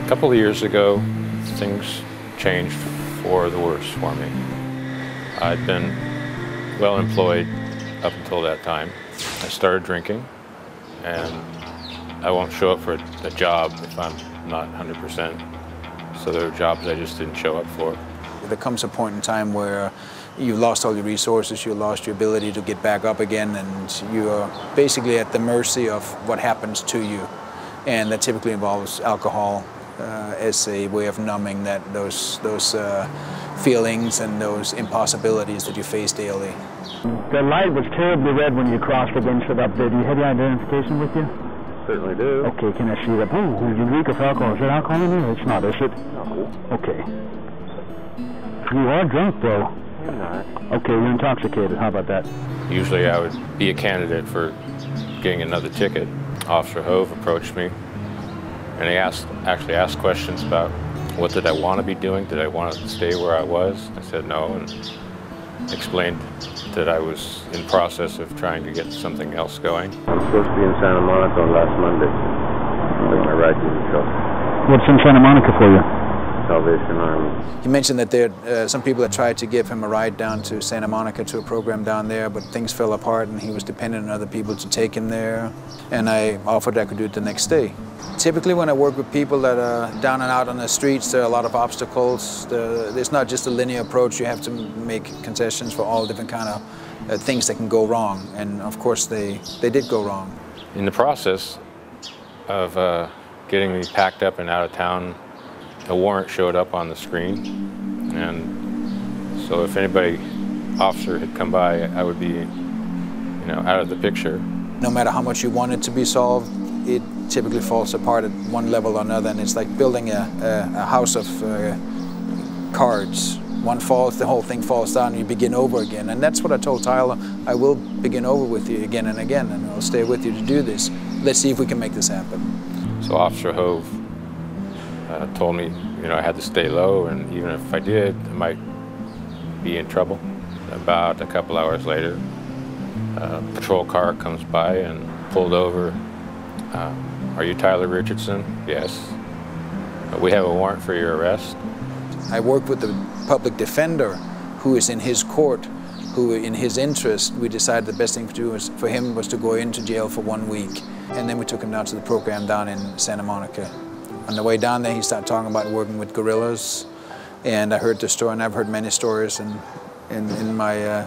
couple of years ago, things changed for the worse for me. I'd been well employed up until that time. I started drinking, and I won't show up for a job if I'm not 100%. So there are jobs I just didn't show up for. There comes a point in time where you lost all your resources, you lost your ability to get back up again, and you are basically at the mercy of what happens to you. And that typically involves alcohol as a way of numbing those feelings and those impossibilities that you face daily. The light was terribly red when you crossed the windshield up there. Do you have your identification with you? Certainly do. Okay, can I see that? Oh, you reek of alcohol. Is there alcohol in there? It's not, is it? No. Okay. You are drunk, though. You're not. Okay, you're intoxicated. How about that? Usually I would be a candidate for getting another ticket. Officer Hove approached me, and he actually asked questions about what did I want to be doing? Did I want to stay where I was? I said no, and explained that I was in process of trying to get something else going. I'm supposed to be in Santa Monica on last Monday with my ride in the truck. What's in Santa Monica for you? Salvation Army. He mentioned that there are some people that tried to give him a ride down to Santa Monica to a program down there, but things fell apart and he was dependent on other people to take him there. And I offered I could do it the next day. Typically when I work with people that are down and out on the streets, there are a lot of obstacles. There's not just a linear approach. You have to make concessions for all different kind of things that can go wrong. And of course they did go wrong. In the process of getting me packed up and out of town, a warrant showed up on the screen, and so if officer had come by, I would be, out of the picture. No matter how much you want it to be solved, it typically falls apart at one level or another, and it's like building a house of cards. One falls, the whole thing falls down, and you begin over again. And that's what I told Tyler. I will begin over with you again and again, and I'll stay with you to do this. Let's see if we can make this happen. So Officer Hove told me, I had to stay low, and even if I did, I might be in trouble. About a couple hours later, a patrol car comes by and pulled over. Are you Tyler Richardson? Yes. We have a warrant for your arrest. I worked with the public defender who is in his court, who in his interest, we decided the best thing to do for him was to go into jail for 1 week. And then we took him down to the program down in Santa Monica. On the way down there, he started talking about working with guerrillas, and I heard the story, and I've heard many stories in my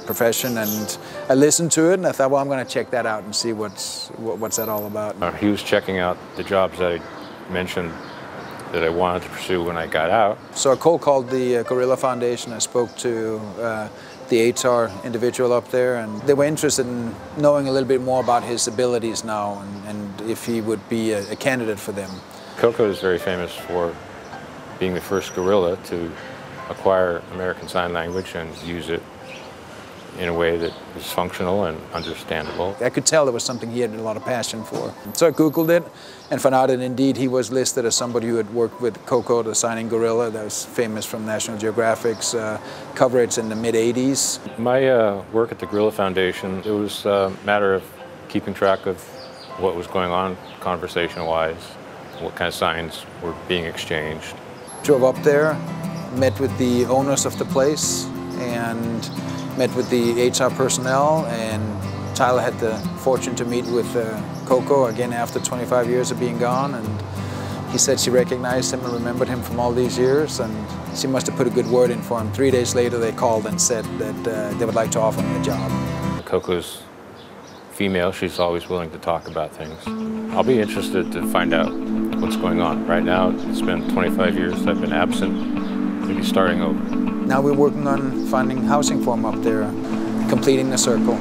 profession, and I listened to it, and I thought, well, I'm going to check that out and see what's that all about. He was checking out the jobs that I mentioned that I wanted to pursue when I got out. So I cold called the Guerrilla Foundation. I spoke to the HR individual up there, and they were interested in knowing a little bit more about his abilities now, and if he would be a candidate for them. Coco is very famous for being the first guerrilla to acquire American Sign Language and use it in a way that is functional and understandable. I could tell there was something he had a lot of passion for. So I Googled it and found out that indeed he was listed as somebody who had worked with Coco, the signing gorilla, that was famous from National Geographic's coverage in the mid-'80s. My work at the Guerrilla Foundation, it was a matter of keeping track of what was going on conversation-wise, what kind of signs were being exchanged. Drove up there, met with the owners of the place, and met with the HR personnel, and Tyler had the fortune to meet with Coco again after 25 years of being gone, and he said she recognized him and remembered him from all these years, and she must have put a good word in for him. 3 days later they called and said that they would like to offer him a job. Coco's female, she's always willing to talk about things. I'll be interested to find out what's going on. Right now, it's been 25 years I've been absent. Maybe starting over. Now we're working on finding housing for him up there, completing the circle.